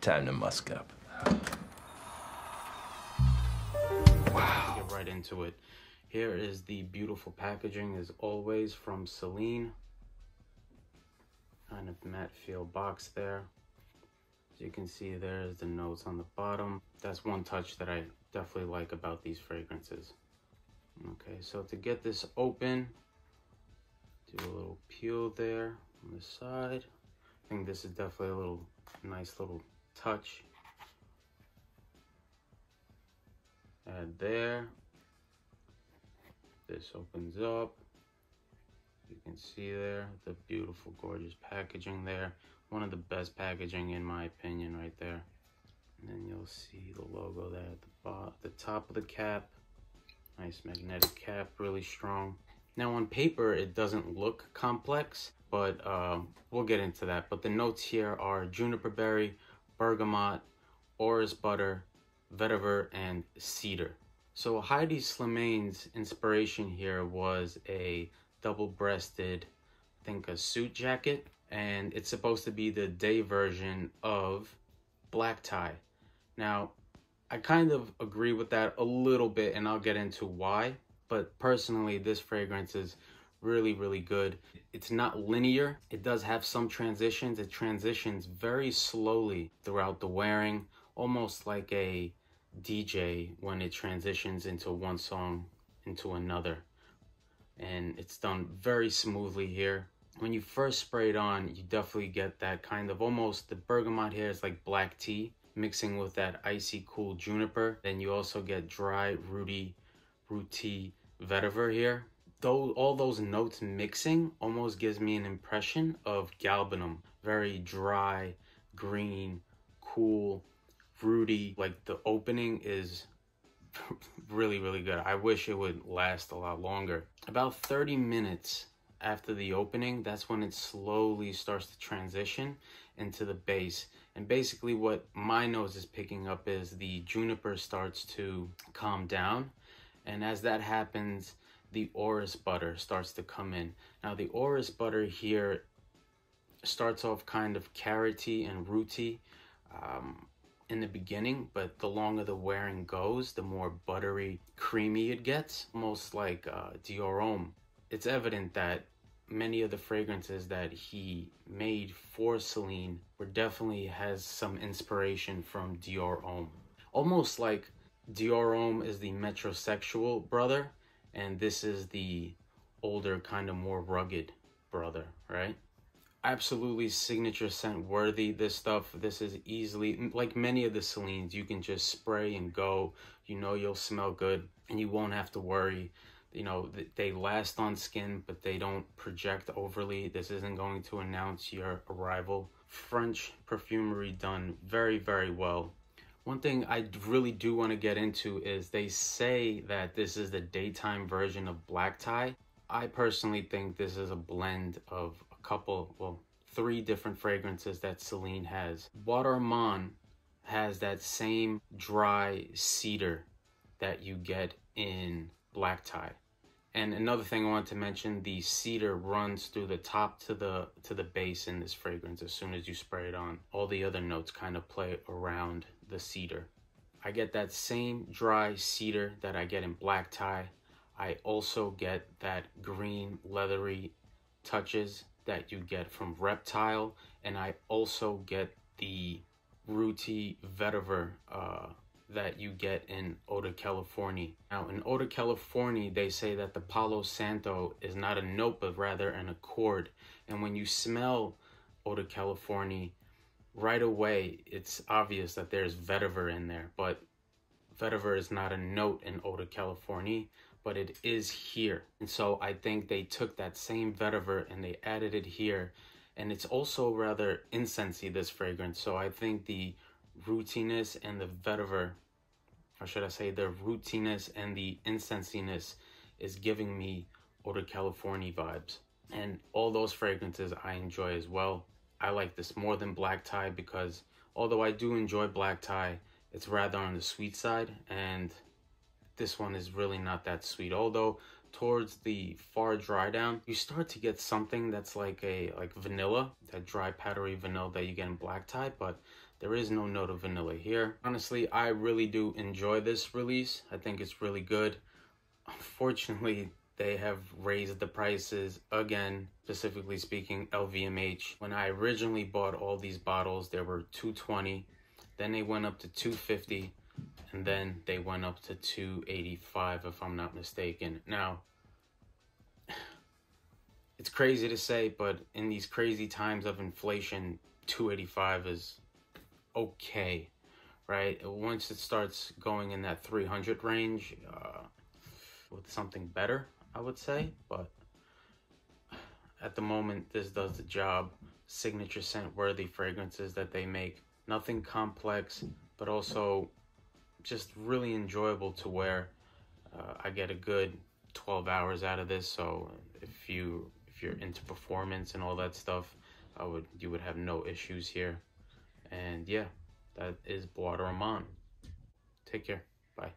Time to musk up. Wow. Get right into it. Here is the beautiful packaging, as always, from Celine. Kind of matte feel box there. As you can see, there's the notes on the bottom. That's one touch that I definitely like about these fragrances. Okay, so to get this open, do a little peel there on the side. I think this is definitely a little nice little touch. Add there. This opens up. You can see there the beautiful, gorgeous packaging there. One of the best packaging in my opinion right there. And then you'll see the logo there at the bottom, the top of the cap. Nice magnetic cap, really strong. Now on paper, it doesn't look complex, but we'll get into that. But the notes here are juniper berry, bergamot, orris butter, vetiver, and cedar. So Heidi Slimaine's inspiration here was a double-breasted, I think a suit jacket, and it's supposed to be the day version of black tie. Now, I kind of agree with that a little bit, and I'll get into why. But personally, this fragrance is really, really good. It's not linear. It does have some transitions. It transitions very slowly throughout the wearing, almost like a DJ when it transitions into one song into another. And it's done very smoothly here. When you first spray it on, you definitely get that kind of almost, the bergamot here is like black tea mixing with that icy cool juniper. Then you also get dry, rooty vetiver here. Though all those notes mixing almost gives me an impression of galbanum. Very dry, green, cool, fruity. Like the opening is really, really good. I wish it would last a lot longer. About 30 minutes after the opening, that's when it slowly starts to transition into the base. And basically what my nose is picking up is the juniper starts to calm down. And as that happens, the orris butter starts to come in. Now the orris butter here starts off kind of carroty and rooty in the beginning, but the longer the wearing goes, the more buttery, creamy it gets, almost like Dior Homme. It's evident that many of the fragrances that he made for Celine were definitely has some inspiration from Dior Homme. Almost like Dior Homme is the metrosexual brother, and this is the older, kind of more rugged brother, right? Absolutely signature scent worthy. This stuff, this is easily, like many of the Celines, you can just spray and go. You know you'll smell good, and you won't have to worry. You know, they last on skin, but they don't project overly. This isn't going to announce your arrival. French perfumery done very, very well. One thing I really do want to get into is they say that this is the daytime version of black tie. I personally think this is a blend of a couple, well, 3 different fragrances that Celine has. Bois Dormant has that same dry cedar that you get in black tie. And another thing I want to mention, the cedar runs through the top to the base in this fragrance as soon as you spray it on. All the other notes kind of play around the cedar. I get that same dry cedar that I get in black tie. I also get that green leathery touches that you get from Reptile, and I also get the rooty vetiver that you get in Eau de Californie. Now in Eau de Californie, they say that the Palo Santo is not a note, but rather an accord. And when you smell Eau de Californie, right away, it's obvious that there's vetiver in there, but vetiver is not a note in Eau de Californie, but it is here. And so I think they took that same vetiver and they added it here. And it's also rather incensey, this fragrance. So I think the rootiness and the vetiver, or should I say the rootiness and the incensiness, is giving me Eau de Californie vibes. And all those fragrances I enjoy as well. I like this more than black tie because although I do enjoy black tie, it's rather on the sweet side, and this one is really not that sweet. Although towards the far dry down, you start to get something that's like vanilla, that dry powdery vanilla that you get in black tie, but there is no note of vanilla here. Honestly, I really do enjoy this release. I think it's really good. Unfortunately, they have raised the prices again, specifically speaking LVMH. When I originally bought all these bottles, they were $220, then they went up to $250, and then they went up to $285 if I'm not mistaken. Now, it's crazy to say, but in these crazy times of inflation, $285 is okay, right? Once it starts going in that 300 range, with something better, I would say, but at the moment, this does the job. Signature scent worthy fragrances that they make. Nothing complex, but also just really enjoyable to wear. I get a good 12 hours out of this, so if you're into performance and all that stuff, you would have no issues here. And yeah, that is Bois Dormant. Take care. Bye.